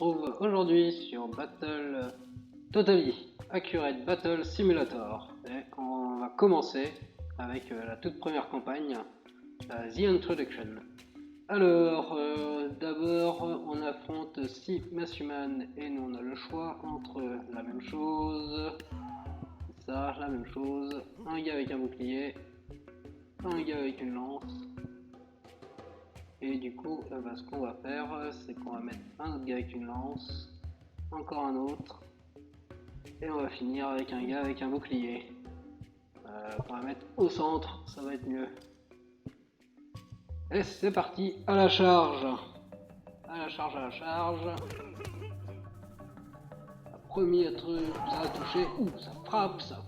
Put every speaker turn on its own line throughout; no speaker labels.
retrouve aujourd'hui sur Battle Totally Accurate Battle Simulator. Et on va commencer avec la toute première campagne, The Introduction. Alors, d'abord, on affronte 6 Masshuman et nous on a le choix entre la même chose, ça, la même chose, un gars avec un bouclier, un gars avec une lance. Et du coup, ce qu'on va faire, c'est qu'on va mettre un autre gars avec une lance, encore un autre, et on va finir avec un gars avec un bouclier. On va mettre au centre, ça va être mieux. Et c'est parti, à la charge. À la charge, à la charge. Le premier truc, ça va toucher. Ouh, ça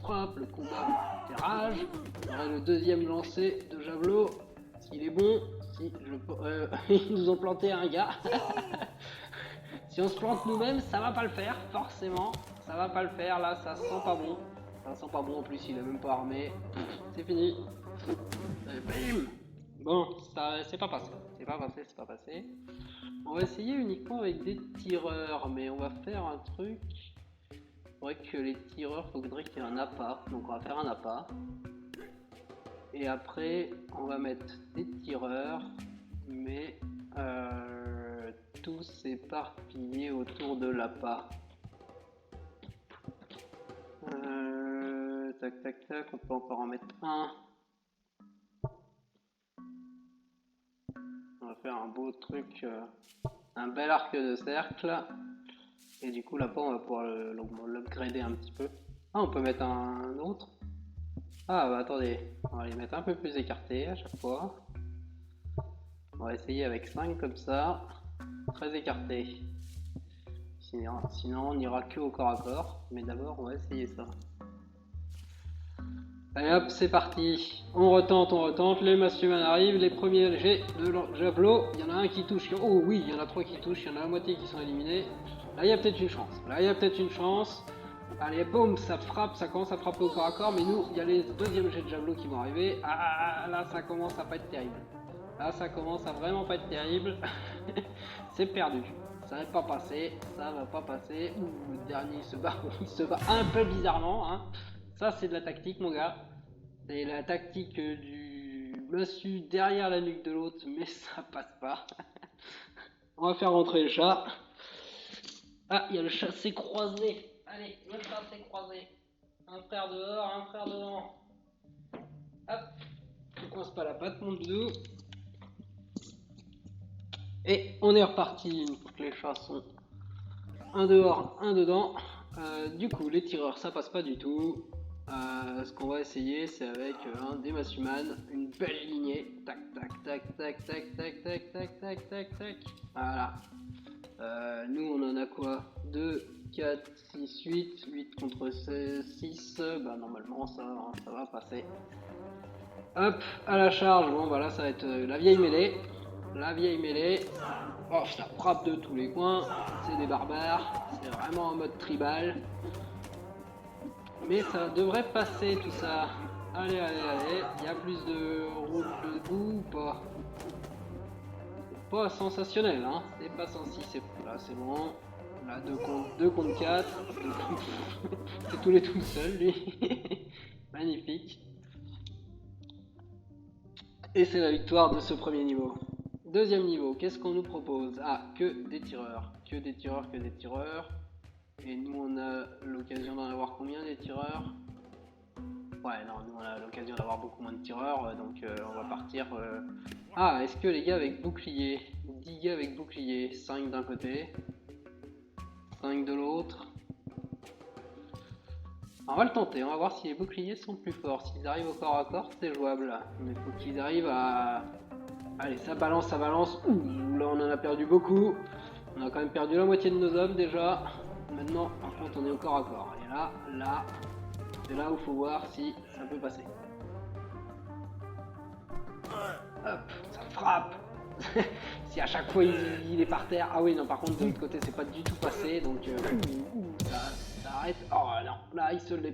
frappe, le combat fait rage. J'aurai le deuxième lancé de javelot, s'il est bon. Si ils nous ont planté un gars. Si on se plante nous-mêmes, ça va pas le faire, forcément. Ça va pas le faire, là, ça sent pas bon. Ça sent pas bon, en plus, il est même pas armé. C'est fini. Et bim. Bon, ça, c'est pas passé. C'est pas passé. On va essayer uniquement avec des tireurs, mais on va faire un truc. Il faudrait que les tireurs, faudrait qu'il y ait un appât. Donc on va faire un appât. Et après, on va mettre des tireurs, mais tous éparpillés autour de l'appât. Tac, on peut encore en mettre un. On va faire un beau truc, un bel arc de cercle. Et du coup, l'appât, on va pouvoir l'upgrader un petit peu. Ah, on peut mettre un autre. Ah, bah attendez, on va les mettre un peu plus écartés à chaque fois. On va essayer avec 5 comme ça, très écartés. Sinon on n'ira que au corps à corps, mais d'abord on va essayer ça. Allez hop, c'est parti. On retente, les Masshuman arrivent, les premiers jets de javelot. Il y en a un qui touche, oh oui, il y en a 3 qui touchent, il y en a la moitié qui sont éliminés. Là il y a peut-être une chance. Allez, boum, ça frappe, ça commence à frapper au corps à corps, mais nous, il y a les deuxièmes jets de javelot qui vont arriver. Ah, là, ça commence à pas être terrible. Là, ça commence à vraiment pas être terrible. C'est perdu. Ça va pas passer. Ouh, le dernier, il se bat un peu bizarrement. Hein. Ça, c'est de la tactique, mon gars. C'est la tactique du massue derrière la nuque de l'autre, mais ça passe pas. On va faire rentrer le chat. Ah, il y a le chat s'est croisé. Allez, le chat s'est croisé. Un frère dehors, un frère dedans. Hop, ne coince pas la patte, mon doudou. Et on est reparti. Les chats sont un dehors, un dedans. Du coup, les tireurs, ça passe pas du tout. Ce qu'on va essayer, c'est avec un des Masshuman, une belle lignée. Tac. Voilà. Nous, on en a quoi? 2, 4, 6, 8 contre 6. Bah, normalement, ça va passer. Hop, à la charge. Bon, bah là, ça va être la vieille mêlée. Oh, ça frappe de tous les coins. C'est des barbares. C'est vraiment en mode tribal. Mais ça devrait passer tout ça. Allez. Il y a plus de route debout ou pas? Pas sensationnel, hein. C'est pas sensé. Là, c'est bon. Là, 2 contre 4. C'est tous les tout seul, lui. Magnifique. Et c'est la victoire de ce premier niveau. Deuxième niveau, qu'est-ce qu'on nous propose? Ah, que des tireurs. Et nous, on a l'occasion d'en avoir combien des tireurs? Ouais, non, nous, on a l'occasion d'avoir beaucoup moins de tireurs, donc on va partir... Ah, est-ce que les gars avec bouclier? 10 gars avec bouclier, 5 d'un côté, 5 de l'autre. On va le tenter, on va voir si les boucliers sont plus forts. S'ils arrivent au corps à corps, c'est jouable. Mais il faut qu'ils arrivent à... Allez, ça balance. Ouh, là, on en a perdu beaucoup. On a quand même perdu la moitié de nos hommes déjà. Maintenant, par contre, on est au corps à corps. Et là, c'est là où il faut voir si ça peut passer. Hop, ça frappe. Si à chaque fois il est par terre. Ah oui, non, par contre, de l'autre côté, c'est pas du tout passé. Donc, ça arrête. Oh non, là, il se l'est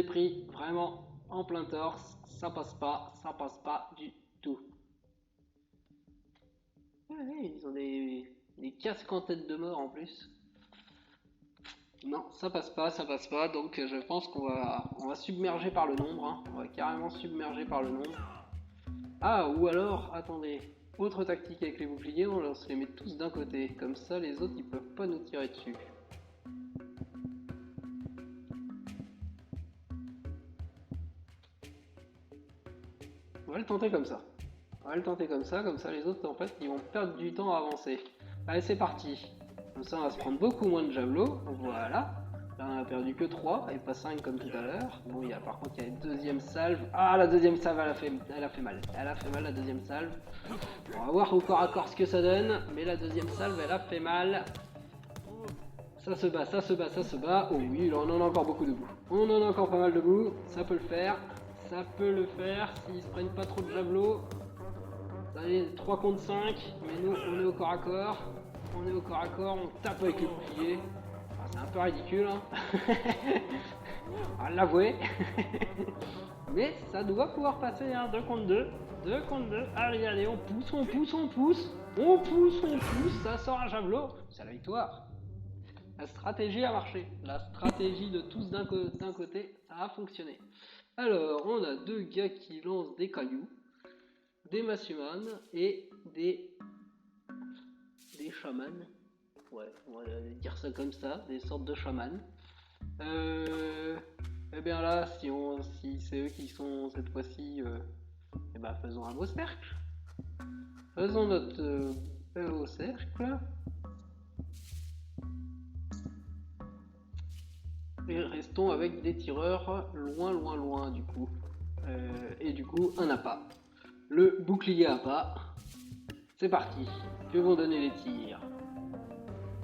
pris. Vraiment, en plein torse. Ça passe pas du tout. Ouais, ils ont des Des casques en tête de mort en plus. Non, ça passe pas, donc je pense qu'on va submerger par le nombre, hein. On va carrément submerger par le nombre. Ah, ou alors, attendez, autre tactique avec les boucliers, on se les met tous d'un côté, comme ça les autres ils peuvent pas nous tirer dessus. On va le tenter comme ça. On va le tenter comme ça les autres en fait ils vont perdre du temps à avancer. Allez, c'est parti. Comme ça on va se prendre beaucoup moins de javelots, voilà. Là on a perdu que 3 et pas 5 comme tout à l'heure. Bon, par contre il y a une deuxième salve. Ah, la deuxième salve elle a fait mal. Elle a fait mal la deuxième salve. On va voir au corps à corps ce que ça donne. Mais la deuxième salve elle a fait mal. Ça se bat, ça se bat, ça se bat. Oh oui, là on en a encore beaucoup debout. On en a encore pas mal debout. Ça peut le faire. Ça peut le faire s'ils se prennent pas trop de javelots. Allez, 3 contre 5, mais nous on est au corps à corps. On est au corps à corps, on tape avec le bouclier. Ah, c'est un peu ridicule, hein. On va l'avouer. Mais ça doit pouvoir passer, hein. 2 contre 2. 2 contre 2. Allez, allez, on pousse, on pousse, on pousse. On pousse, on pousse. Ça sort un javelot. C'est la victoire. La stratégie a marché. La stratégie de tous d'un côté, ça a fonctionné. Alors, on a deux gars qui lancent des cailloux, des Massuman et des chamans. Ouais, on va dire ça comme ça, des sortes de chamans. Eh bien là, si c'est eux qui sont cette fois-ci, eh ben faisons un beau cercle. Faisons notre beau cercle. Et restons avec des tireurs loin, loin, loin du coup. Et du coup, un appât. Le bouclier appât. C'est parti. Que vont donner les tirs?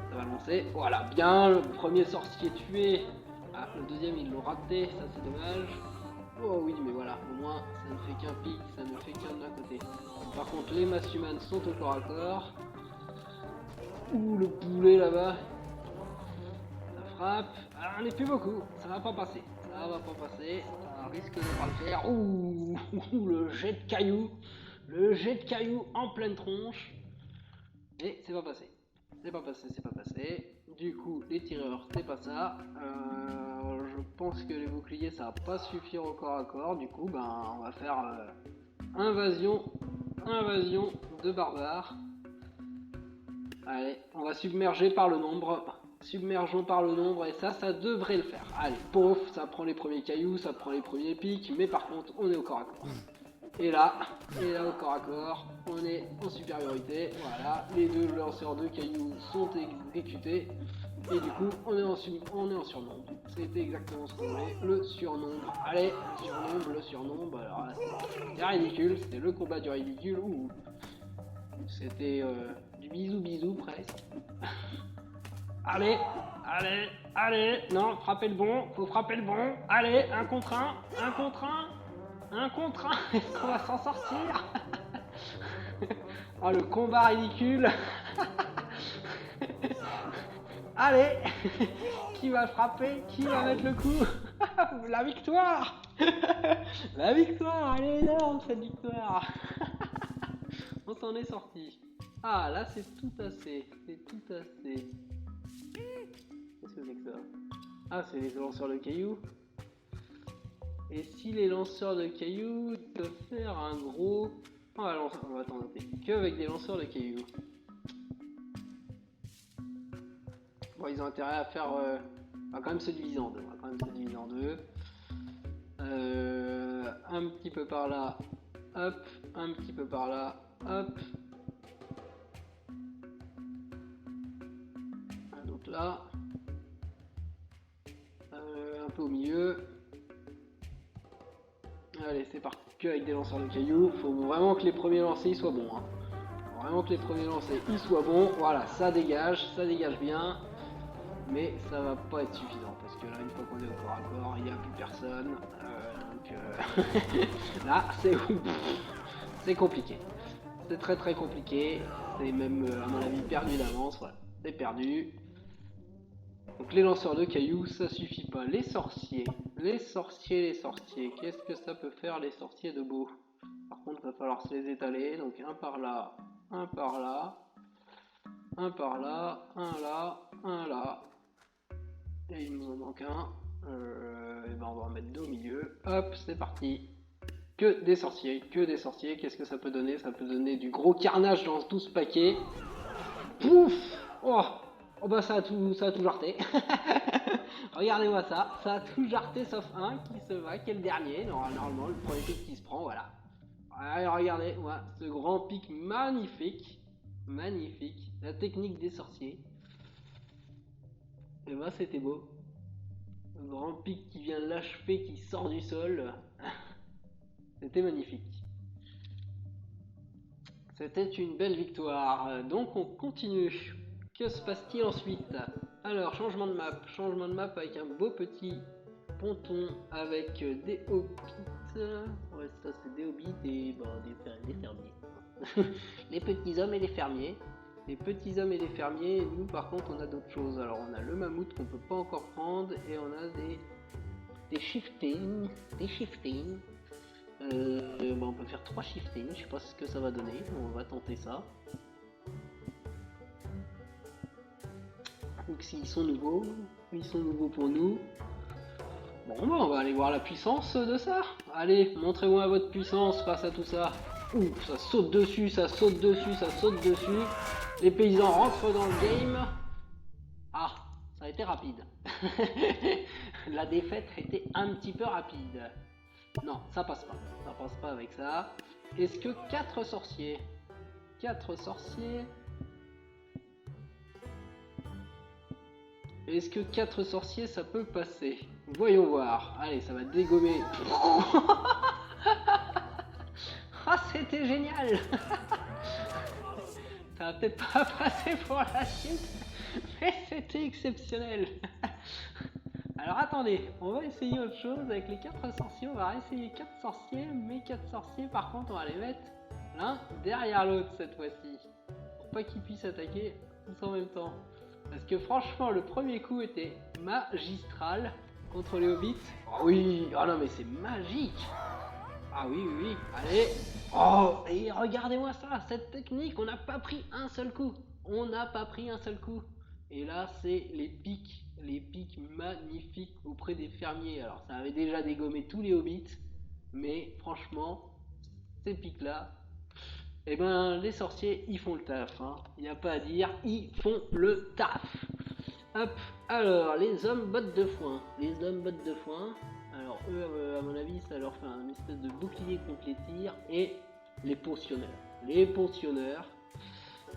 Ça va lancer. Voilà, bien. Le premier sorcier tué. Ah, le deuxième, ils l'ont raté. Ça, c'est dommage. Oh oui, mais voilà. Au moins, ça ne fait qu'un pic. Ça ne fait qu'un d'un côté. Par contre, les Massuman sont au corps à corps. Ouh, le poulet là-bas. Frappe. Ah, on n'est plus beaucoup. Ça va pas passer. Ça va pas passer. Ça risque de pas le faire. Ouh, le jet de cailloux. Le jet de cailloux en pleine tronche. Et c'est pas passé. C'est pas passé, c'est pas passé. Du coup, les tireurs, c'est pas ça. Je pense que les boucliers, ça va pas suffire au corps à corps. Du coup, ben, on va faire invasion de barbares. Allez, on va submerger par le nombre. Submergeons par le nombre et ça devrait le faire. Allez, pouf, ça prend les premiers cailloux, ça prend les premiers pics, mais par contre, on est au corps à corps. Et là au corps à corps, on est en supériorité. Voilà, les deux lanceurs de cailloux sont exécutés. Et du coup, on est en surnombre. C'était exactement ce qu'on voulait, le surnombre. Allez, le surnombre. Alors là, c'était ridicule, c'était le combat du ridicule. Ouh. C'était du bisou presque. Allez, allez, allez. Non, frappez le bon, faut frapper le bon. Allez, un contre un, un contre un. Un contre un, est-ce qu'on va s'en sortir? Oh, le combat ridicule. Allez, qui va frapper? Qui va mettre le coup? La victoire. La victoire, elle est énorme cette victoire. On s'en est sorti. Ah, là c'est tout assez. C'est tout assez. Qu'est-ce que c'est que ça? Ah, c'est les lanceurs de cailloux. Et si les lanceurs de cailloux peuvent faire un gros... on va tenter que avec des lanceurs de cailloux. Bon, ils ont intérêt à faire... on va quand même se diviser en deux. Un petit peu par là, hop. Un petit peu par là, hop. Un autre là. Un peu au milieu. Allez, c'est parti. Que avec des lanceurs de cailloux. Faut vraiment que les premiers lancers ils soient bons. Hein. Faut vraiment que les premiers lancers ils soient bons. Voilà, ça dégage bien. Mais ça va pas être suffisant parce que là, une fois qu'on est au corps à corps, il n'y a plus personne. Là, c'est compliqué. C'est très très compliqué. C'est même, à mon avis, perdu d'avance. Voilà, c'est perdu. Donc les lanceurs de cailloux, ça suffit pas. Les sorciers. Qu'est-ce que ça peut faire les sorciers de beau? Par contre, il va falloir se les étaler. Donc un par là, un par là. Un par là, un là, un là. Et il nous en manque un. Et ben on va en mettre deux au milieu. Hop, c'est parti. Que des sorciers, que des sorciers. Qu'est-ce que ça peut donner? Ça peut donner du gros carnage dans tout ce paquet. Pouf! Oh, oh bah ça a tout jarté. Regardez-moi ça a tout jarté sauf un qui se va, qui est le dernier. Normalement, le premier pic qui se prend, voilà. Allez, regardez, ouais, ce grand pic magnifique. Magnifique. La technique des sorciers. Et bah c'était beau. Un grand pic qui vient l'achever, qui sort du sol. C'était magnifique. C'était une belle victoire. Donc on continue. Que se passe-t-il ensuite? Alors, changement de map. Changement de map avec un beau petit ponton avec des hobbits. Ouais, ça c'est des hobbits et bon, des fermiers. Les petits hommes et les fermiers. Les petits hommes et les fermiers. Et nous, par contre, on a d'autres choses. Alors, on a le mammouth qu'on peut pas encore prendre et on a des shiftings. Des shiftings. On peut faire 3 shiftings, je sais pas ce que ça va donner, on va tenter ça. Donc s'ils sont nouveaux pour nous. Bon bah on va aller voir la puissance de ça. Allez, montrez-moi votre puissance face à tout ça. Ouh, ça saute dessus, ça saute dessus, ça saute dessus. Les paysans rentrent dans le game. Ah, ça a été rapide. La défaite a été un petit peu rapide. Non, ça passe pas. Ça passe pas avec ça. Est-ce que 4 sorciers? 4 sorciers. Est-ce que 4 sorciers ça peut passer? Voyons voir. Allez, ça va dégommer. Ah, c'était génial. Ça va peut-être pas passer pour la suite, mais c'était exceptionnel. Alors attendez, on va essayer autre chose avec les 4 sorciers. On va essayer 4 sorciers, mais 4 sorciers par contre on va les mettre l'un derrière l'autre cette fois-ci. Pour pas qu'ils puissent attaquer tous en même temps. Parce que franchement le premier coup était magistral contre les hobbits. Oh oui, oh non mais c'est magique. Ah oui, oui, oui, allez. Oh, et regardez-moi ça, cette technique, on n'a pas pris un seul coup. On n'a pas pris un seul coup. Et là, c'est les pics magnifiques auprès des fermiers. Alors, ça avait déjà dégommé tous les hobbits, mais franchement, ces pics-là, eh ben, les sorciers, ils font le taf. Il n'y a pas à dire, ils font le taf. Hop, alors, les hommes bottes de foin. Les hommes bottes de foin. Alors, eux, à mon avis, ça leur fait un espèce de bouclier contre les tirs. Et les potionneurs. Les potionneurs.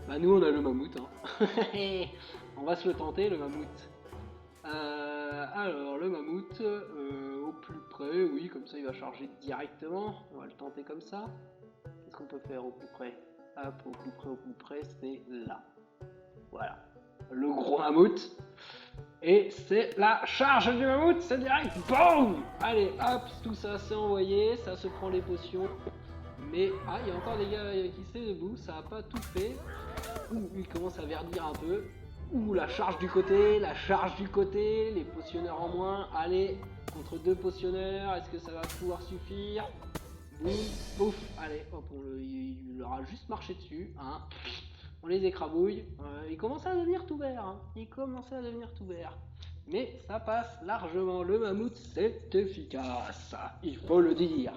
Bah, nous, on a le mammouth. On va se le tenter, le mammouth. Alors, le mammouth, au plus près, oui, comme ça, il va charger directement. On va le tenter comme ça. Qu'est-ce qu'on peut faire au plus près? Hop, au plus près, c'est là. Voilà. Le gros mammouth. Et c'est la charge du mammouth, c'est direct. Boum! Allez, hop, tout ça c'est envoyé, ça se prend les potions. Mais, ah, il y a encore des gars qui se debout, ça a pas tout fait. Ouh, il commence à verdir un peu. Ouh, la charge du côté, les potionneurs en moins. Allez, contre 2 potionneurs, est-ce que ça va pouvoir suffire? Boum, pouf, allez, hop, il leur a juste marché dessus, hein. On les écrabouille, il commençait à devenir tout vert, mais ça passe largement, le mammouth c'est efficace, il faut le dire.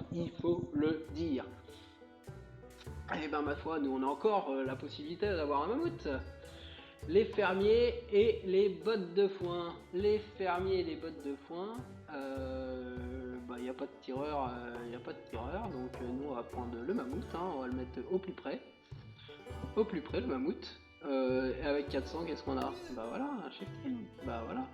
Et ben ma foi, nous on a encore la possibilité d'avoir un mammouth. Les fermiers et les bottes de foin. Les fermiers et les bottes de foin, il n'y a pas de tireur, donc nous on va prendre le mammouth, on va le mettre au plus près. Au plus près le mammouth. Et avec 400, qu'est-ce qu'on a? Bah voilà, un shifting. Bah voilà.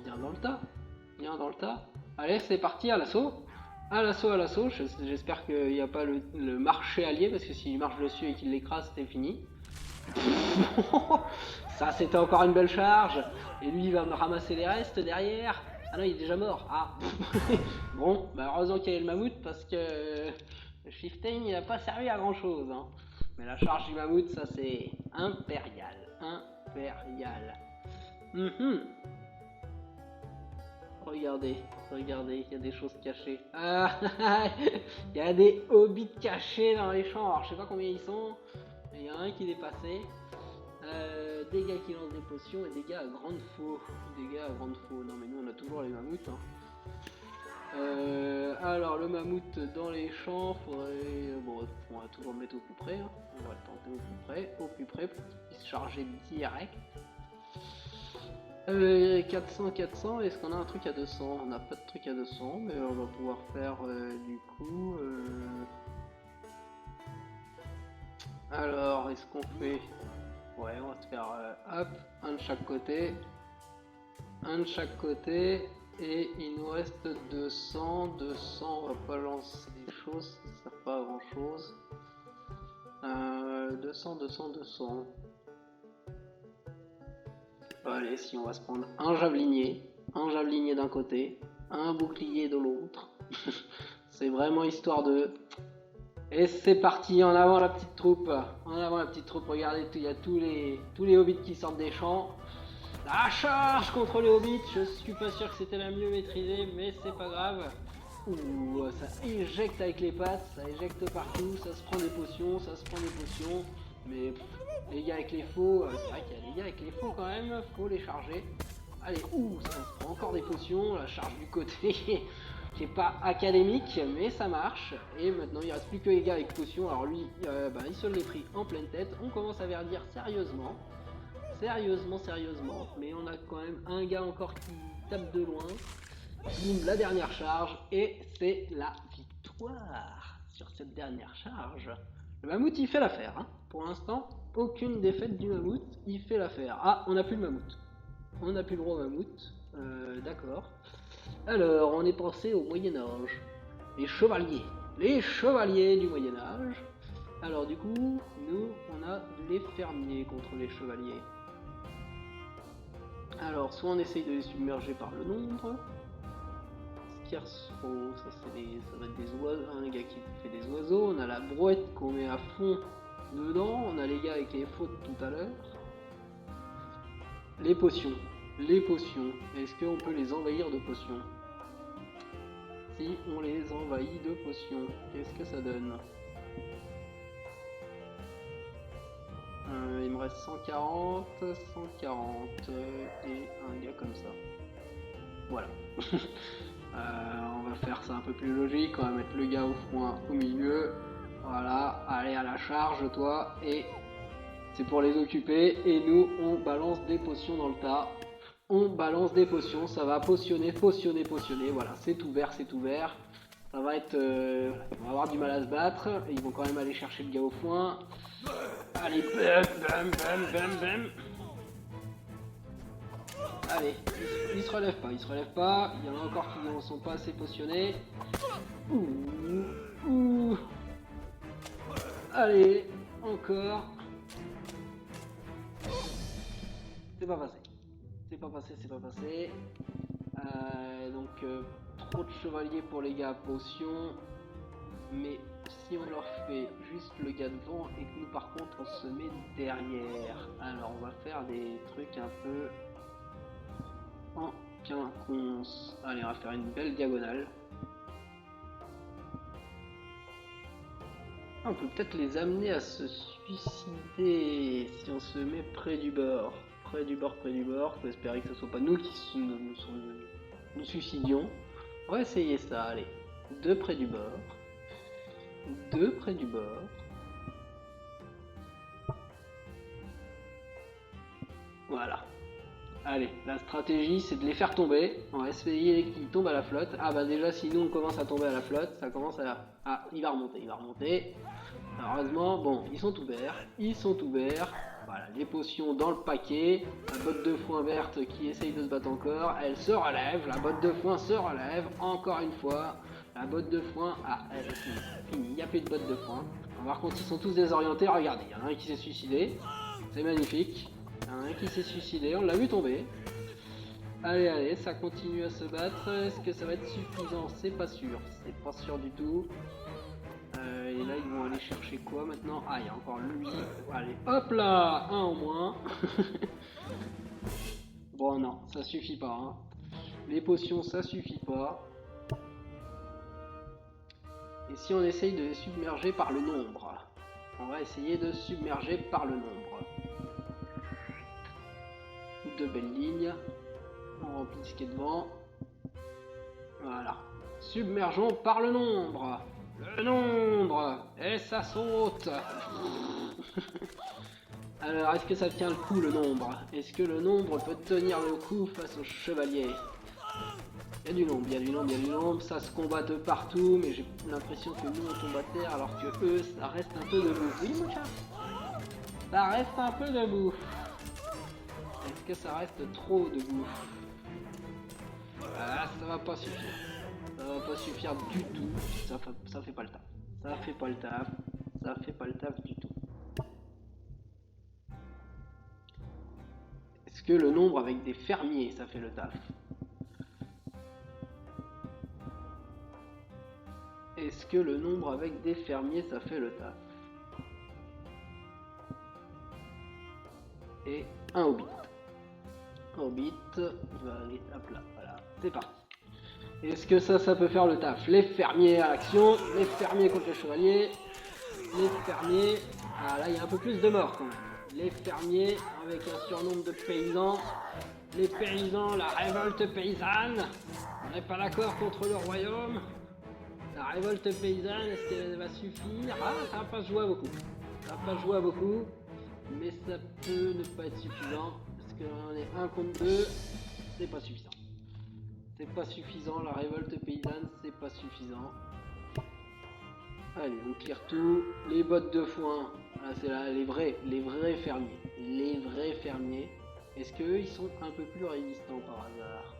Viens dans le tas. Allez, c'est parti, à l'assaut. À l'assaut. J'espère qu'il n'y a pas le marché allié, parce que s'il marche dessus et qu'il l'écrase, c'est fini. Ça, c'était encore une belle charge. Et lui, il va me ramasser les restes derrière. Ah non, il est déjà mort. Ah. Bon, bah heureusement qu'il y avait le mammouth, parce que le shifting, il n'a pas servi à grand chose. Mais la charge du mammouth, ça c'est impérial. Regardez, il y a des choses cachées. Ah, il y a des hobbits cachés dans les champs. Alors je sais pas combien ils sont, Il y en a un qui est passé. Dégâts qui lancent des potions et dégâts à grande faux. Dégâts à grande faux. Non mais nous on a toujours les mammouths. Hein. Alors le mammouth dans les champs, faudrait... Bon, on va toujours le mettre au plus près. Hein. On va le tenter au plus près pour qu'il puisse charger direct. 400, est-ce qu'on a un truc à 200? On n'a pas de truc à 200, mais on va pouvoir faire du coup... Alors, est-ce qu'on fait... Ouais, on va se faire hop, un de chaque côté. Un de chaque côté. Et il nous reste 200. 200, on va pas lancer des choses, ça sert pas à grand chose. 200. Allez, si on va se prendre un javelinier d'un côté, un bouclier de l'autre. C'est vraiment histoire de... Et c'est parti, en avant la petite troupe. En avant la petite troupe, regardez, il y a tous les hobbits qui sortent des champs. La charge contre les hobbits, je suis pas sûr que c'était la mieux maîtrisée, mais c'est pas grave. Ouh, ça éjecte avec les pattes, ça éjecte partout, ça se prend des potions, mais les gars avec les faux, c'est vrai qu'il y a des gars avec les faux quand même, faut les charger. Allez, ouh, ça se prend encore des potions, la charge du côté qui est pas académique, mais ça marche. Et maintenant il reste plus que les gars avec potions, alors lui, il se l'est pris en pleine tête, on commence à verdir sérieusement. Sérieusement, mais on a quand même un gars encore qui tape de loin. Boum, la dernière charge, et c'est la victoire sur cette dernière charge. Le mammouth il fait l'affaire, hein. Pour l'instant, aucune défaite du mammouth, il fait l'affaire. Ah, on n'a plus le mammouth. On n'a plus le droit au mammouth, d'accord. Alors, on est passé au Moyen-Âge. Les chevaliers du Moyen-Âge. Alors du coup, nous, on a les fermiers contre les chevaliers. Alors, soit on essaye de les submerger par le nombre. Scarecrow, ça va être des oiseaux, un gars qui fait des oiseaux. On a la brouette qu'on met à fond dedans. On a les gars avec les fautes tout à l'heure. Les potions. Est-ce qu'on peut les envahir de potions? Si on les envahit de potions, qu'est-ce que ça donne? Il me reste 140 et un gars comme ça. Voilà. On va faire ça un peu plus logique, on va mettre le gars au front au milieu. Voilà, allez à la charge toi, et c'est pour les occuper. Et nous on balance des potions dans le tas. On balance des potions, ça va potionner. Voilà, c'est ouvert. Ça va être... on va avoir du mal à se battre. Et ils vont quand même aller chercher le gars au foin. Allez, bam. Allez, il se relève pas. Il y en a encore qui ne sont pas assez potionnés. Ouh. Allez, encore. C'est pas passé. Donc, trop de chevaliers pour les gars à potion. Mais si on leur fait juste le gars devant et que nous par contre on se met derrière, alors on va faire des trucs un peu en quinconce. Allez, on va faire une belle diagonale. On peut peut-être les amener à se suicider si on se met près du bord. Faut espérer que ce soit pas nous qui nous suicidions. On va essayer ça, allez. Deux près du bord. Voilà. Allez, la stratégie c'est de les faire tomber. On va essayer qu'ils tombent à la flotte. Ah bah déjà si nous on commence à tomber à la flotte, ça commence à... Ah, il va remonter. Heureusement, bon, ils sont ouverts. Voilà, les potions dans le paquet. La botte de foin verte qui essaye de se battre encore. Elle se relève, la botte de foin se relève. Encore une fois. La botte de foin, elle est finie. Il n'y a plus de botte de foin. Par contre, ils sont tous désorientés. Regardez, il y en a un qui s'est suicidé. C'est magnifique. Il y en a un qui s'est suicidé, on l'a vu tomber. Allez, ça continue à se battre. Est-ce que ça va être suffisant? C'est pas sûr du tout. Et là, ils vont aller chercher quoi maintenant? Ah, il y a encore lui. Allez, hop là, un en moins. Bon, non, ça suffit pas. Hein. Les potions, ça suffit pas. Et si on essaye de les submerger par le nombre? On va essayer de submerger par le nombre. Deux belles lignes. On remplit ce qui est devant. Voilà. Submergeons par le nombre. Le nombre. Et ça saute. Alors, est-ce que ça tient le coup, le nombre? Est-ce que le nombre peut tenir le coup face au chevalier? Il y a du nombre, il y a du nombre, il y a du nombre. Ça se combat de partout, mais j'ai l'impression que nous, on tombe à terre, alors que eux, ça reste un peu debout. Oui, mon chat? Ça reste un peu debout. Est-ce que ça reste trop debout? Ah, ça va pas suffire. Ça va pas suffire du tout. Ça fait pas le taf. Ça fait pas le taf. Ça fait pas le taf du tout. Est-ce que le nombre avec des fermiers, ça fait le taf? Est-ce que le nombre avec des fermiers, ça fait le taf? Et un hobbit. Hobbit, il va aller, hop là, voilà, c'est parti. Est-ce que ça peut faire le taf? Les fermiers à l'action, les fermiers contre les chevaliers, les fermiers... Ah là, il y a un peu plus de morts quand même. Les fermiers avec un surnombre de paysans. Les paysans, la révolte paysanne. On n'est pas d'accord contre le royaume. La révolte paysanne, est-ce qu'elle va suffire? Ah, ça va pas se jouer à beaucoup. Ça va pas se jouer à beaucoup. Mais ça peut ne pas être suffisant. Parce qu'on est 1 contre 2. C'est pas suffisant. C'est pas suffisant, la révolte paysanne, c'est pas suffisant. Allez, on clear tout. Les bottes de foin, là c'est là les vrais fermiers. Les vrais fermiers. Est-ce qu'eux ils sont un peu plus résistants par hasard?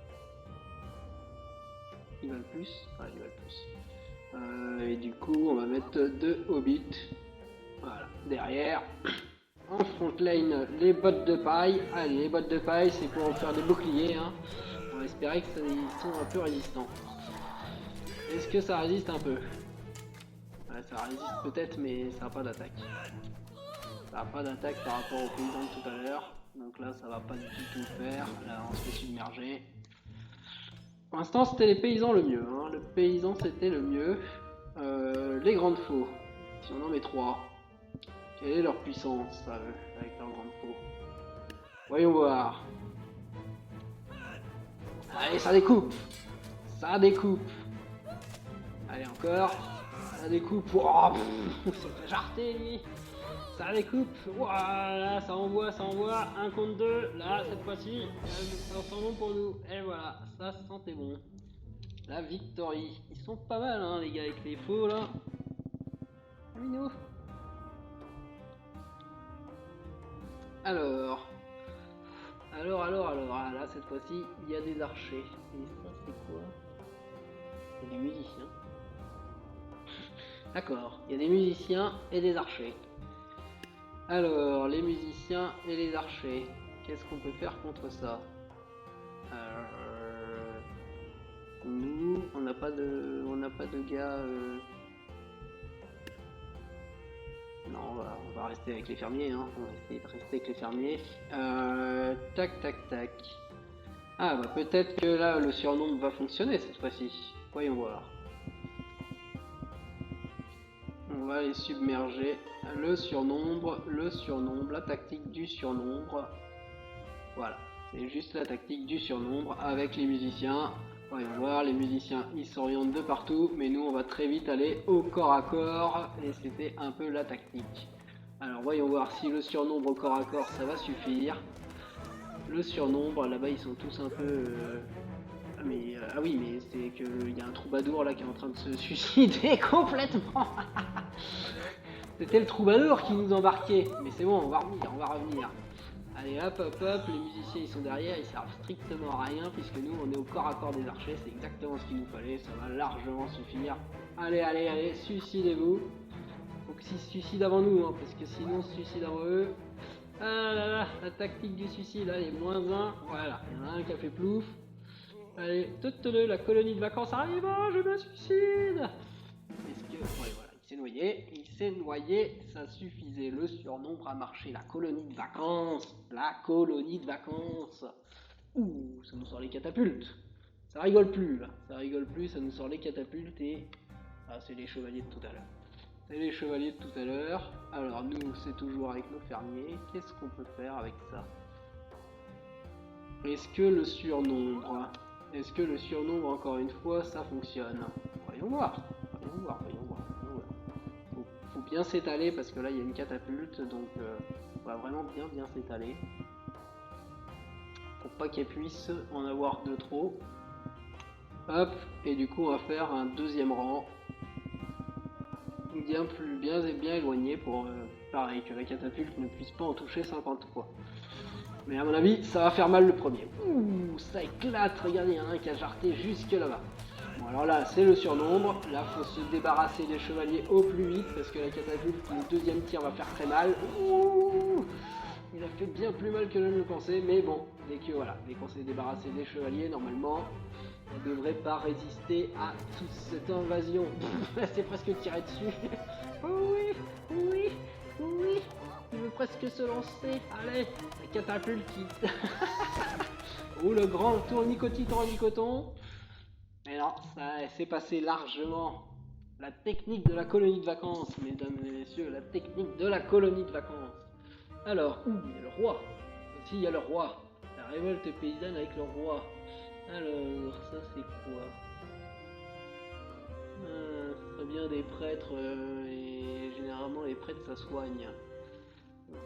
Ils valent plus? Ah, ils valent plus. Et du coup, on va mettre 2 hobbits. Voilà, derrière. En front lane, les bottes de paille. Allez, les bottes de paille, c'est pour faire des boucliers. Hein. On va espérer que ils sont un peu résistants. Est-ce que ça résiste un peu? Ouais, ça résiste peut-être, mais ça n'a pas d'attaque. Ça n'a pas d'attaque par rapport aux paysans de tout à l'heure. Donc là, ça va pas du tout faire. Là, on se fait submerger. Pour l'instant, c'était les paysans le mieux. Hein. Le paysan, c'était le mieux. Les grandes faux. Si on en met 3. Quelle est leur puissance, avec leurs grandes faux? Voyons voir. Allez, ça découpe. Ça découpe. Allez, encore. Ça découpe. Oh, c'est jarté, lui. Ça découpe. Voilà, ça envoie. 1 contre 2. Là, cette fois-ci, ça sent bon pour nous. Et voilà, ça sentait bon. La victory. Ils sont pas mal, hein, les gars, avec les faux, là. Minou. Alors, ah, là cette fois-ci il y a des archers. Et ça c'est quoi? Il y a des musiciens. D'accord, il y a des musiciens et des archers. Alors, les musiciens et les archers, qu'est-ce qu'on peut faire contre ça? Nous, on n'a pas de gars. Non, on va rester avec les fermiers, hein. On va essayer de rester avec les fermiers. Tac. Ah, bah peut-être que là, le surnombre va fonctionner cette fois-ci. Voyons voir. On va les submerger. Le surnombre, la tactique du surnombre. Voilà, c'est juste la tactique du surnombre avec les musiciens. Voyons voir, les musiciens ils s'orientent de partout, mais nous on va très vite aller au corps à corps, et c'était un peu la tactique. Alors voyons voir si le surnombre au corps à corps ça va suffire. Le surnombre, là-bas ils sont tous un peu... ah oui, mais c'est qu'il y a un troubadour là qui est en train de se suicider complètement. C'était le troubadour qui nous embarquait, mais c'est bon, on va revenir. Allez hop, les musiciens ils sont derrière, ils servent strictement à rien puisque nous on est au corps à corps des archers, c'est exactement ce qu'il nous fallait, ça va largement suffire. Allez, suicidez-vous. Faut qu'ils se suicident avant nous, hein, parce que sinon on se suicide avant eux. Ah là là, la tactique du suicide, allez, -1, voilà, il y en a un qui a fait plouf. Allez, la colonie de vacances arrive, oh, je me suicide. Est-ce que... Ouais, voilà, il s'est noyé, ça suffisait, le surnombre a marché, la colonie de vacances. Ouh, ça nous sort les catapultes. Ça rigole plus, là, ça nous sort les catapultes et... Ah, c'est les chevaliers de tout à l'heure. C'est les chevaliers de tout à l'heure. Alors nous, c'est toujours avec nos fermiers. Qu'est-ce qu'on peut faire avec ça? Est-ce que le surnombre, encore une fois, ça fonctionne? Voyons voir. Voyons voir. Faut bien s'étaler parce que là, il y a une catapulte, donc on va vraiment bien s'étaler. Pour pas qu'elle puisse en avoir de trop. Hop, et du coup, on va faire un deuxième rang. Bien éloigné pour pareil que la catapulte ne puisse pas en toucher 50 fois. Mais à mon avis, ça va faire mal le premier. Ouh, ça éclate, regardez, il y en a un qui a jarté jusque là-bas. Bon, alors là, c'est le surnombre. Là, faut se débarrasser des chevaliers au plus vite parce que la catapulte, le deuxième tir va faire très mal. Ouh, il a fait bien plus mal que je ne le pensais, mais bon, dès qu'on s'est débarrassé des chevaliers, normalement, elle ne devrait pas résister à toute cette invasion. C'est presque tiré dessus. Oui. Il veut presque se lancer. Allez, la catapulte qui... Oh, le grand tournicoton. Mais non, ça s'est passé largement. La technique de la colonie de vacances, mesdames et messieurs, la technique de la colonie de vacances. Alors, il y a le roi. Aussi, il y a le roi. La révolte paysanne avec le roi. Alors, ça c'est quoi? Très bien des prêtres, et généralement les prêtres ça soigne.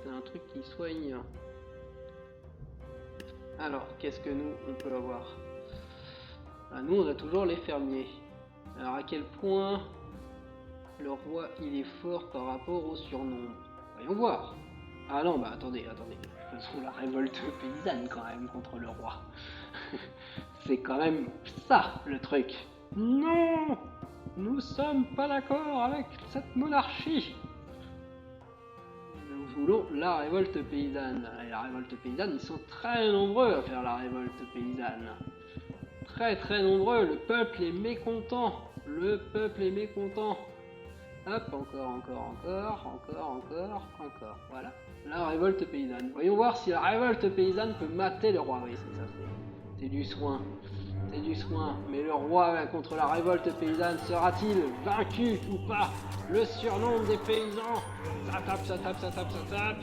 C'est un truc qui soigne. Alors, qu'est-ce que nous on peut avoir? Nous on a toujours les fermiers. Alors à quel point le roi il est fort par rapport au surnombre? Voyons voir. Ah non, bah attendez. Faisons la révolte paysanne quand même contre le roi. C'est quand même ça le truc. Non, nous sommes pas d'accord avec cette monarchie. Nous voulons la révolte paysanne. Et la révolte paysanne, ils sont très nombreux à faire la révolte paysanne. Très nombreux. Le peuple est mécontent. Hop, encore. Voilà. La révolte paysanne. Voyons voir si la révolte paysanne peut mater le roi. Oui, c'est ça. C'est du soin. Mais le roi contre la révolte paysanne sera-t-il vaincu ou pas? Le surnombre des paysans. Ça tape.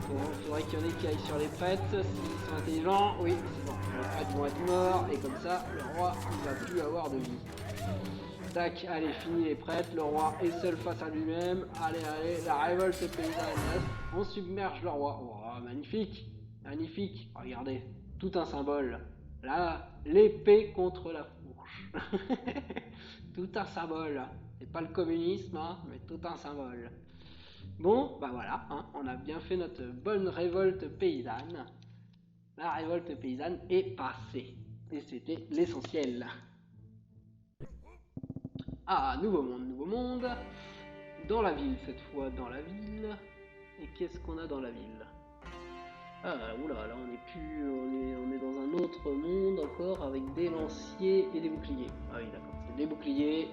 Bon, il faudrait qu'il y en ait qui aillent sur les prêtres, s'ils sont intelligents. Oui, c'est bon. Les prêtres vont être morts, et comme ça, le roi, il va plus avoir de vie. Tac, allez, fini les prêtres, le roi est seul face à lui-même. Allez, la révolte paysanne, on submerge le roi. Oh, magnifique. Regardez, tout un symbole. Là, l'épée contre la fourche. Tout un symbole. C'est pas le communisme, hein, mais tout un symbole. Bon, bah voilà, hein, on a bien fait notre bonne révolte paysanne. La révolte paysanne est passée. Et c'était l'essentiel. Ah, nouveau monde. Dans la ville, cette fois, Et qu'est-ce qu'on a dans la ville? Ah, oula, là on est plus... On est dans un autre monde encore avec des lanciers et des boucliers. Ah oui, d'accord, c'est des boucliers,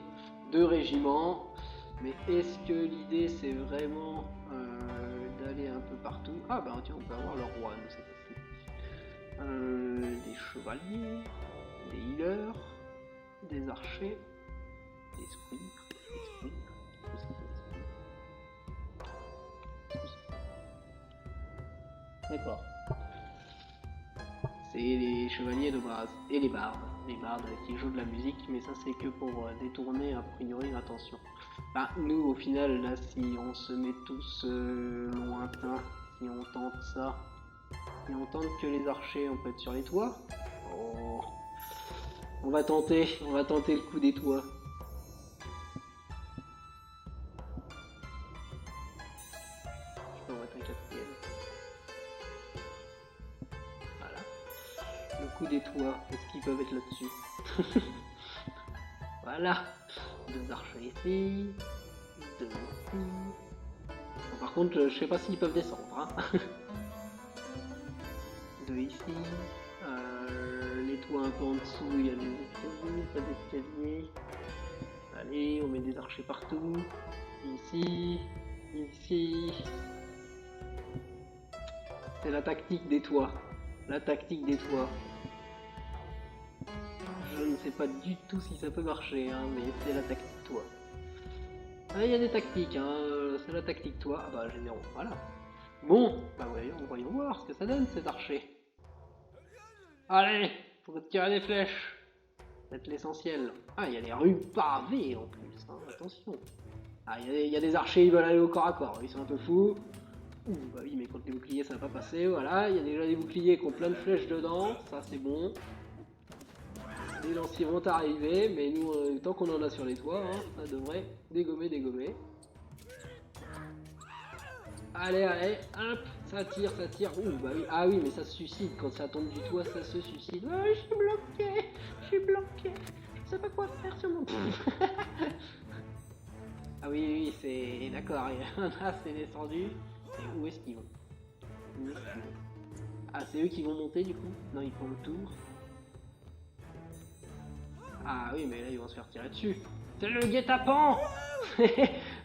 2 régiments. Mais est-ce que l'idée c'est vraiment d'aller un peu partout? Ah bah tiens, on peut avoir le roi, nous c'est facile. Des chevaliers, des healers, des archers, des squires. D'accord. C'est les chevaliers de base et les bardes. Les bardes qui jouent de la musique, mais ça c'est que pour détourner a priori l'attention. Bah, nous au final, là, si on se met tous lointains, si on tente ça, si on tente que les archers, on peut être sur les toits. Oh. On va tenter le coup des toits. Je peux en mettre un quatrième. Voilà. Le coup des toits, est-ce qu'ils peuvent être là-dessus? Voilà. 2 archers ici. 2 ici. Bon, par contre, je sais pas s'ils peuvent descendre. Hein. 2 ici. Les toits un peu en dessous, il y a des escaliers, pas d'escalier. Allez, on met des archers partout. Ici. C'est la tactique des toits. Je ne sais pas du tout si ça peut marcher, hein, mais c'est la tactique toit. Il y a des tactiques, hein. C'est la tactique, toi. Ah bah, généraux, voilà. Bon, bah voyons voir ce que ça donne, cet archer. Allez, faut tirer des flèches. C'est l'essentiel. Ah, il y a les rues pavées en plus, hein, attention. Ah, il y a des archers, ils veulent aller au corps à corps, ils sont un peu fous. Ouh, bah oui, mais contre les boucliers, ça va pas passer, voilà. Il y a déjà des boucliers qui ont plein de flèches dedans, ça c'est bon. Les lanciers vont arriver, mais nous, tant qu'on en a sur les toits, hein, ça devrait dégommer. Allez, hop, ça tire. Ouh, bah oui. Ah oui, mais ça se suicide, quand ça tombe du toit, ça se suicide. Ah, je suis bloqué, je sais pas quoi faire sur mon... Ah oui, c'est... D'accord, là c'est descendu. Et où est-ce qu'ils vont? Ah, c'est eux qui vont monter du coup? Non, ils font le tour. Ah oui, mais là ils vont se faire tirer dessus. C'est le guet-apens.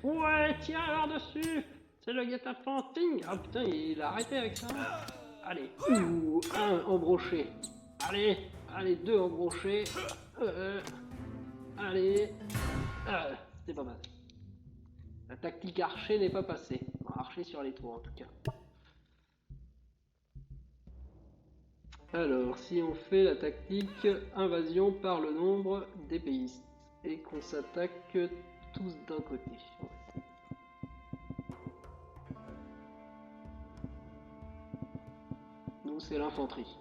Ouais, tire-leur dessus. C'est le guet-apens. Ting. Ah putain, il a arrêté avec ça. Allez, ouh, un embroché. Allez, deux embrochés. Allez. C'était pas mal. La tactique archer n'est pas passée. Archer sur les toits en tout cas. Alors, si on fait la tactique invasion par le nombre d'épéistes et qu'on s'attaque tous d'un côté. Nous, c'est l'infanterie.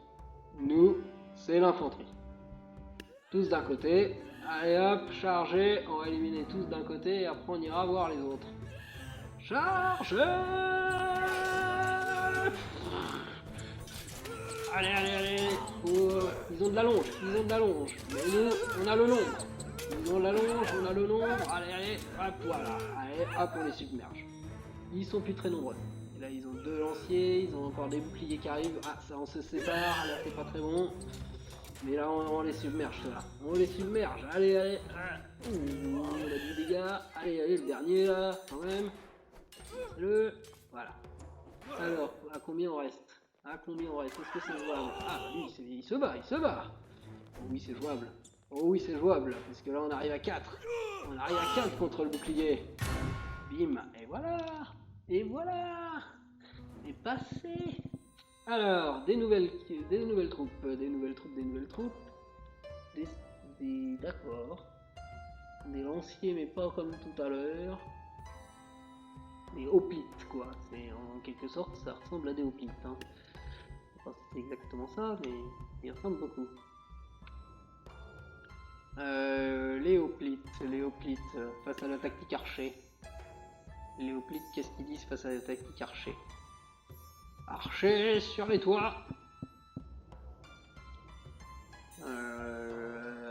Tous d'un côté. Allez hop, chargez, on va éliminer tous d'un côté et après on ira voir les autres. Charge! Allez, ils ont de la longe, mais nous, on a le nombre. Ils ont de la longe, on a le nombre, allez, hop, voilà, allez, hop, on les submerge. Ils sont plus très nombreux. Et là, ils ont deux lanciers, ils ont encore des boucliers qui arrivent. Ah, ça, on se sépare, là, c'est pas très bon. Mais là, on les submerge, ceux-là. On les submerge, allez. Ouh, on a du dégâts. Allez, le dernier, là, quand même. Voilà. Alors, à combien on reste? Est-ce que c'est jouable? Ah, lui, il se bat. Oh oui, c'est jouable. Parce que là, on arrive à 4. On arrive à 4 contre le bouclier. Bim. Et voilà. Et passé. Alors, des nouvelles troupes. D'accord. Des lanciers, mais pas comme tout à l'heure. Des hoplites, quoi. C'est en quelque sorte, ça ressemble à des hoplites. Hein. Je sais pas si c'est exactement ça, mais il ressemble beaucoup. Les hoplites face à la tactique archer. Les hoplites, qu'est-ce qu'ils disent face à la tactique archer? Archer sur les toits.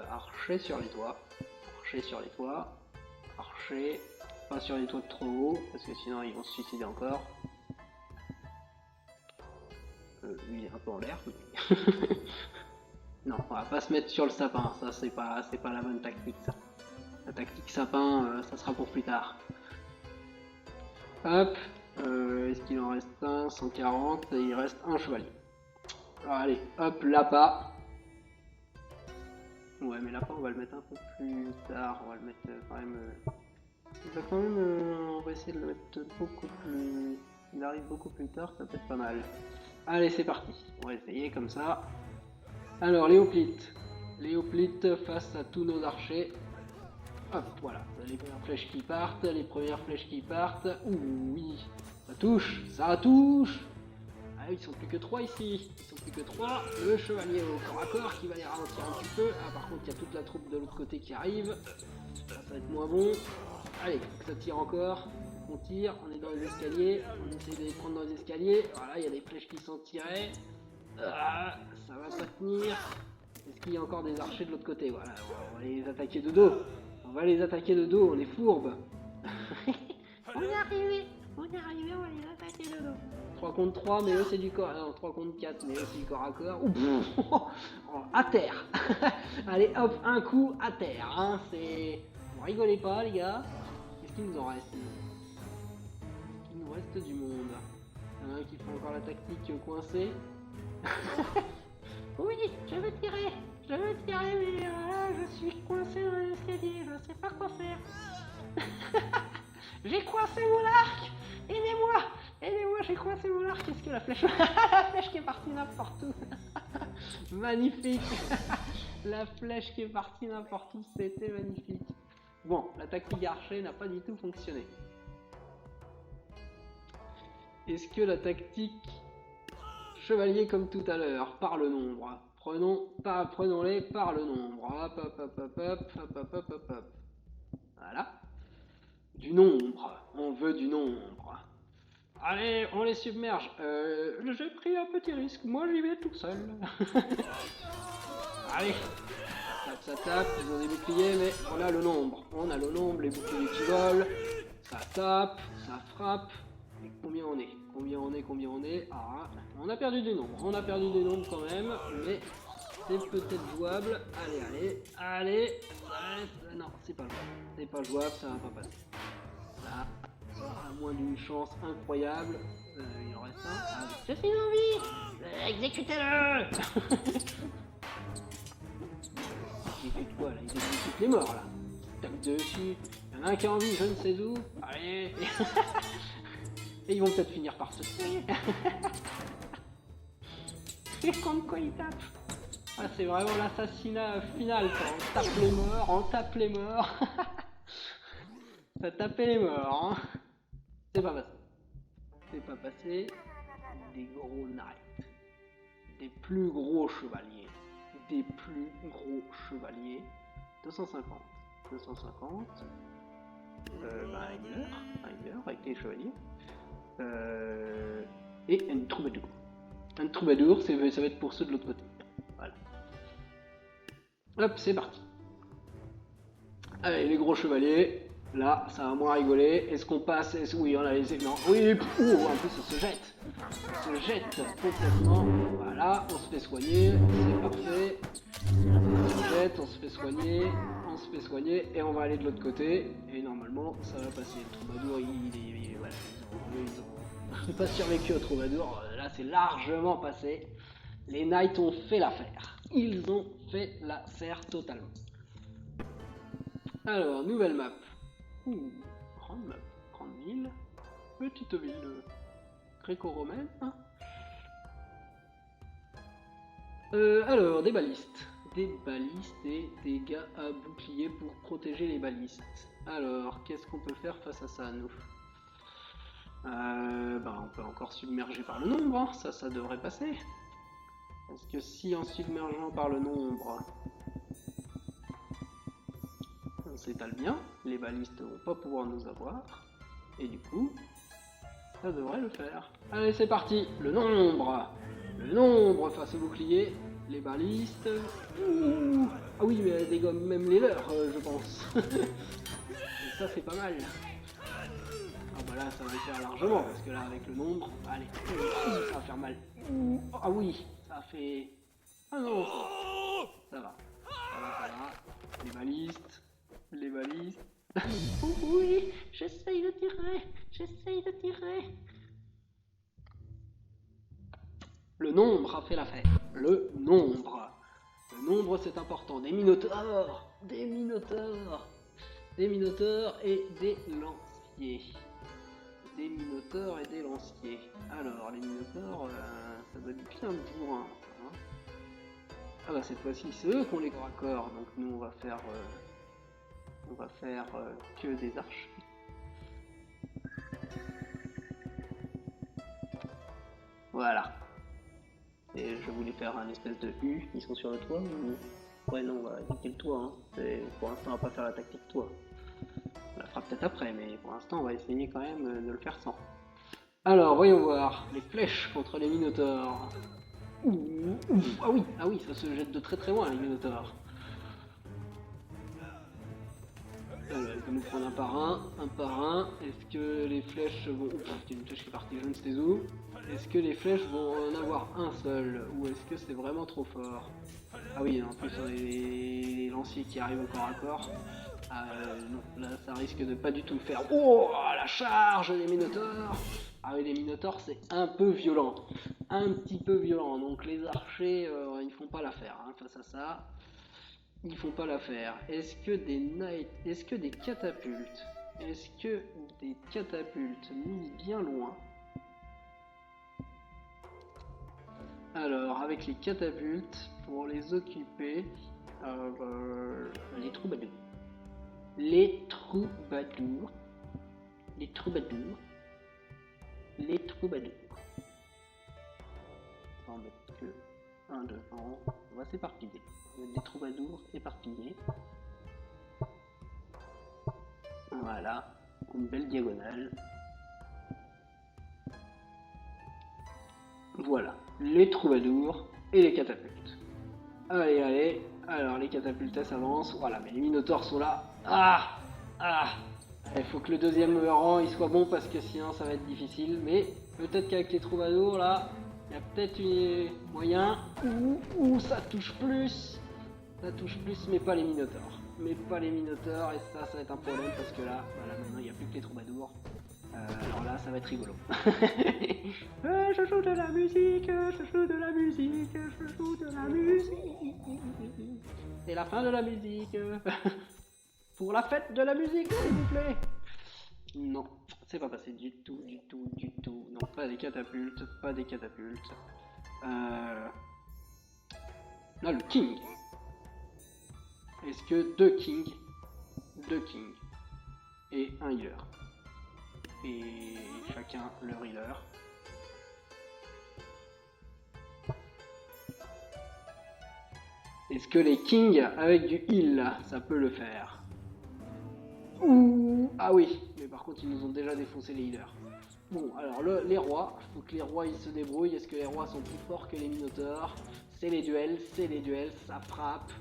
Archer sur les toits. Archer. Pas sur les toits de trop haut, parce que sinon ils vont se suicider encore. Lui il est un peu en l'air. Mais... non, on va pas se mettre sur le sapin, ça c'est pas la bonne tactique ça. La tactique sapin, ça sera pour plus tard. Hop, est-ce qu'il en reste un? 140, et il reste un chevalier. Alors, allez, hop, l'appât. Ouais, mais l'appât on va le mettre un peu plus tard, on va le mettre quand même... on va essayer de le mettre beaucoup plus... Il arrive beaucoup plus tard, ça peut être pas mal. Allez, c'est parti, on va essayer comme ça. Alors, les hoplites face à tous nos archers. Hop, voilà, les premières flèches qui partent. Ouh, oui, ça touche. Ah, ils sont plus que 3 ici, Le chevalier au corps à corps qui va les ralentir un petit peu. Ah, par contre, il y a toute la troupe de l'autre côté qui arrive. Ça va être moins bon. Allez, ça tire encore. On tire, on est dans les escaliers. On essaie de les prendre dans les escaliers. Voilà, il y a des flèches qui sont tirées. Ah, ça va pas tenir. Est-ce qu'il y a encore des archers de l'autre côté? Voilà, on va les attaquer de dos. On est fourbe. on est arrivé, on va les attaquer de dos. 3 contre 3, mais eux c'est du corps. Non, 3 contre 4, mais eux c'est du corps à corps. À terre. Allez, hop, un coup à terre. Hein, c'est... Vous rigolez pas, les gars. Qu'est-ce qu'il nous en reste? Il nous reste du monde. Il y en a un qui fait encore la tactique coincée. Oui, je veux tirer, mais je suis coincé dans l'escalier, je sais pas quoi faire. J'ai coincé mon arc. Aidez-moi. Aidez-moi, j'ai coincé mon arc. Qu'est-ce que la flèche? La flèche qui est partie n'importe où. Magnifique. La flèche qui est partie n'importe où, c'était magnifique. Bon, la tactique archer n'a pas du tout fonctionné. Est-ce que la tactique chevalier comme tout à l'heure, par le nombre? Prenons-les par le nombre. Hop, hop, hop, hop, hop, hop, hop, hop, hop, hop. Voilà. Du nombre. On veut du nombre. Allez, on les submerge. J'ai pris un petit risque. Moi, j'y vais tout seul. Allez. Ça tape, ils ont des boucliers, mais on a le nombre. On a le nombre, les boucliers qui volent. Ça tape, ça frappe. Et combien on est? Combien on est? Ah, on a perdu du nombre. On a perdu du nombre quand même, mais c'est peut-être jouable. Allez. Non, c'est pas jouable. C'est pas jouable, ça va pas passer. Là, à moins d'une chance incroyable, il en reste un. Ah, je suis en vie. Exécutez-le. Il fait quoi là? Il exécute les morts là. Il tape dessus. Il y en a un qui a envie, je ne sais où. Allez. Et ils vont peut-être finir par se tuer. Et contre quoi ils tapent? Ah, c'est vraiment l'assassinat final quoi. On tape les morts. Ça tapait les morts. Hein. C'est pas passé. C'est pas passé. Des gros knights. Des plus gros chevaliers. 250. Un healer avec les chevaliers. Et un troubadour. Un troubadour, ça va être pour ceux de l'autre côté. Voilà. Hop, c'est parti. Allez, les gros chevaliers. Là, ça va moins rigoler. Est-ce qu'on passe? Oui, on a les... Non, oui, en plus, ça se jette. Ça se jette complètement. Voilà, on se fait soigner. C'est parfait. On se jette, on se fait soigner. Et on va aller de l'autre côté. Et normalement, ça va passer. Le troubadour, voilà, ils ont pas survécu au troubadour. Là, c'est largement passé. Les knights ont fait l'affaire. Ils ont fait l'affaire totalement. Alors, nouvelle map. Grande map, grande ville, petite ville gréco-romaine. Alors, des balistes et des gars à bouclier pour protéger les balistes. Alors, qu'est-ce qu'on peut faire face à ça, nous? On peut encore submerger par le nombre, hein. Ça devrait passer. Parce que si en submergeant par le nombre, on s'étale bien, les balistes vont pas pouvoir nous avoir, et du coup, ça devrait le faire. Allez, c'est parti, le nombre face au bouclier, les balistes. Ouh. Ah oui, mais elle dégomme même les leurs, je pense. Et ça, c'est pas mal. Ah bah là, ça va le faire largement, parce que là, avec le nombre, allez, ça va faire mal. Ah oui, ça fait... Ah non, ça va. Les balistes. Oui, j'essaye de tirer. Le nombre a fait l'affaire. Le nombre, c'est important. Des minotaures et des lanciers. Alors, les minotaures, ça doit être bien bourrin. Hein. Ah bah cette fois-ci, c'est eux qui ont les corps à corps. Donc nous, on va faire que des archers. Voilà. Et je voulais faire un espèce de U, ils sont sur le toit ou... Ouais non, on va éviter le toit, hein. Pour l'instant on va pas faire la tactique toit. On la fera peut-être après, mais pour l'instant on va essayer quand même de le faire sans. Alors, voyons voir, les flèches contre les minotaures. Ah oui, ça se jette de très loin les minotaures. Elle va nous prendre un par un. Est-ce que les flèches vont... Ouf, il y a une flèche qui est partie, je ne sais où. Est-ce que les flèches vont en avoir un seul? Ou est-ce que c'est vraiment trop fort? Ah oui, en plus on a les lanciers qui arrivent au corps à corps. Non, là ça risque de pas du tout le faire. Oh, la charge des minotaures! Ah oui, les minotaures c'est un peu violent. Un petit peu violent. Donc les archers, ils font pas l'affaire hein, face à ça. Ils font pas l'affaire. Est-ce que des knights, est-ce que des catapultes Est-ce que des catapultes mis bien loin? Alors, avec les catapultes, pour les occuper, les troubadours. Les troubadours. Les troubadours. Les troubadours. On va mettre que un devant. On va s'éparpiller. On va mettre des troubadours éparpillés. Voilà. Une belle diagonale. Voilà. Les troubadours et les catapultes. Allez, allez. Alors, les catapultes s'avancent. Voilà, mais les minotaures sont là. Ah! Ah! Il faut que le deuxième rang il soit bon parce que sinon ça va être difficile. Mais peut-être qu'avec les troubadours là, il y a peut-être moyen. Ouh, ça touche plus. Ça touche plus, mais pas les minotaures. Mais pas les minotaures, et ça va être un problème parce que là, voilà, maintenant il n'y a plus que les troubadours. Alors là, ça va être rigolo. Je joue de la musique, je joue de la musique, je joue de la musique. C'est la fin de la musique. Pour la fête de la musique, s'il vous plaît. Non, c'est pas passé du tout, du tout, du tout. Non, pas des catapultes, pas des catapultes. Là, le king. Est-ce que deux kings et un healer? Et chacun leur healer. Est-ce que les kings avec du heal, ça peut le faire? Ouh, ah oui, mais par contre ils nous ont déjà défoncé les healers. Bon, alors les rois, il faut que les rois ils se débrouillent. Est-ce que les rois sont plus forts que les minotaures? C'est les duels, ça frappe.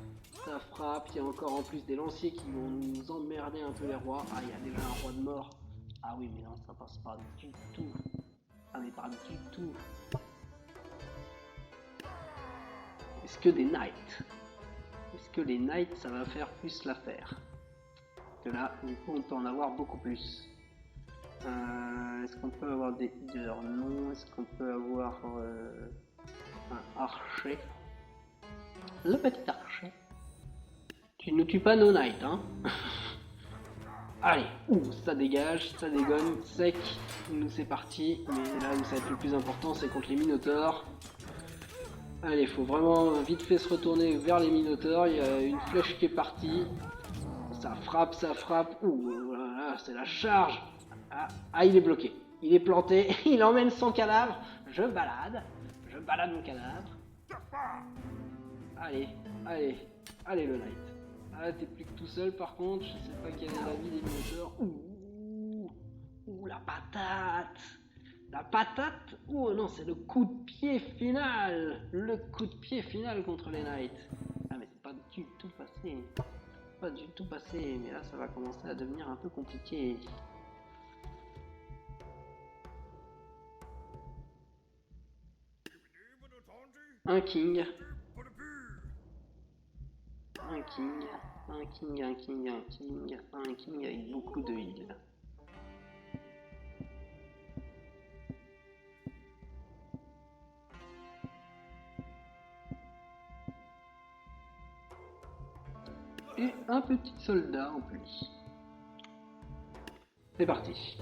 Ça frappe, il y a encore en plus des lanciers qui vont nous emmerder un peu les rois. Ah, il y a déjà un roi de mort. Ah oui, mais non, ça passe pas du tout. Ah, mais pas du tout. Est-ce que des knights? Est-ce que les knights, ça va faire plus l'affaire? Que là, on peut en avoir beaucoup plus. Est-ce qu'on peut avoir des healers? Non. Est-ce qu'on peut avoir un archer? Le petit archer. Tu ne tues pas nos knights, hein? Allez, ça dégage, ça dégonne, sec. Nous c'est parti. Mais là où ça va être le plus important, c'est contre les minotaures. Allez, il faut vraiment vite fait se retourner vers les minotaures. Il y a une flèche qui est partie. Ça frappe, ça frappe. Ouh, voilà, c'est la charge. Ah, il est bloqué. Il est planté. Il emmène son cadavre. Je balade mon cadavre. Allez, allez, allez le knight. Ah, t'es plus que tout seul par contre. Je sais pas quelle est la vie des minotaures. Ouh, la patate. La patate. Oh non, c'est le coup de pied final. Le coup de pied final contre les knights. Ah mais c'est pas du tout passé. Pas du tout passé, mais là ça va commencer à devenir un peu compliqué. Un king. Un king avec beaucoup de heal. Et un petit soldat en plus. C'est parti.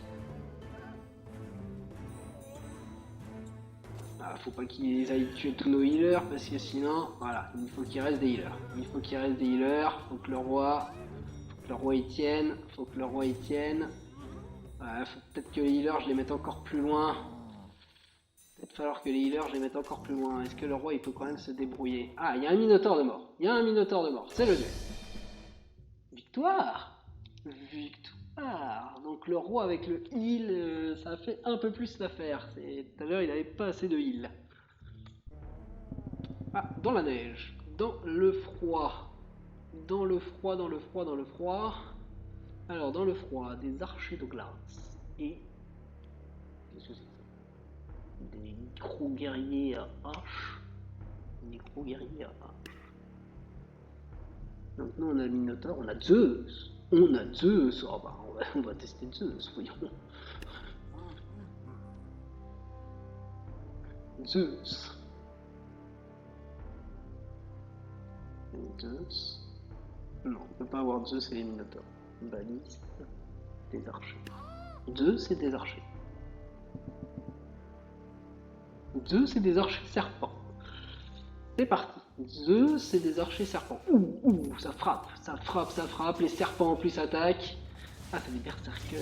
Ah, faut pas qu'ils aillent tuer tous nos healers parce que sinon, voilà, il faut qu'il reste des healers. Il faut qu'il reste des healers. Faut que le roi y tienne. Faut que le roi y tienne. Faut peut-être que les healers je les mette encore plus loin. Peut-être falloir que les healers je les mette encore plus loin. Est-ce que le roi il peut quand même se débrouiller? Ah, il y a un minotaure de mort. Il y a un minotaure de mort. C'est le duel. Victoire! Victoire! Donc le roi avec le heal, ça a fait un peu plus l'affaire. Tout à l'heure il n'avait pas assez de heal. Ah, dans la neige, dans le froid. Dans le froid. Alors dans le froid, des archers de glace. Et... qu'est-ce que c'est que ça? Des gros guerriers à hache. Des gros guerriers à hache. Donc nous on a le Minotaure, on a Zeus. Oh bah on va tester Zeus, voyons. Zeus. Zeus. Non, on peut pas avoir Zeus et les Minotaures. Baliste. des archers. 2, c'est des archers. 2, c'est des archers serpents. C'est parti. 2, c'est des archers serpents. Ouh, ça frappe, ça frappe, ça frappe. Les serpents en plus attaquent. Ah, c'est des berserkers.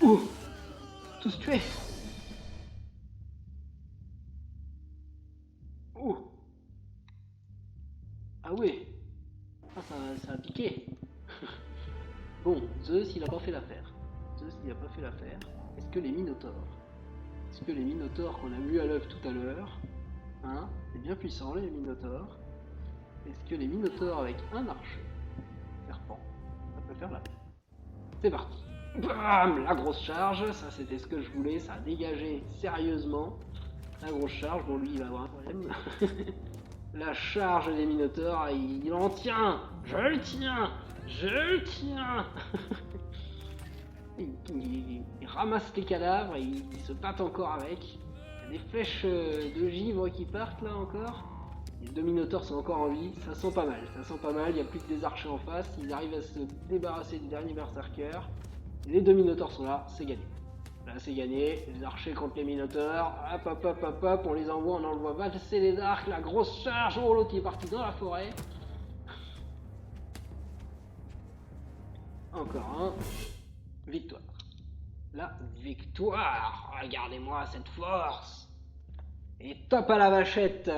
Ouh, tous tués. Ouh. Ah ouais. Ah, ça a piqué. Bon, Zeus, il a pas fait l'affaire. Zeus, il a pas fait l'affaire. Est-ce que les minotaures Est-ce que les minotaures qu'on a vus à l'œuvre tout à l'heure, hein, c'est bien puissant les minotaures. Est-ce que les minotaures avec un archer serpent, ça peut faire l'affaire? C'est parti. Bam, la grosse charge, ça c'était ce que je voulais, ça a dégagé sérieusement. La grosse charge, bon lui il va avoir un problème. La charge des minotaures, il en tient. Je le tiens. Je le tiens. Il ramasse les cadavres et il se battent encore avec. Il y a des flèches de givre qui partent là encore. Les 2 minotaures sont encore en vie, ça sent pas mal, ça sent pas mal, il n'y a plus que des archers en face, ils arrivent à se débarrasser du dernier berserker. Les 2 minotaures sont là, c'est gagné. Là c'est gagné, les archers contre les minotaures, hop hop hop hop hop, on les envoie, on envoie valser les arcs, la grosse charge, oh l'autre qui est parti dans la forêt. Encore un, victoire. La victoire, regardez-moi cette force. Et top à la vachette.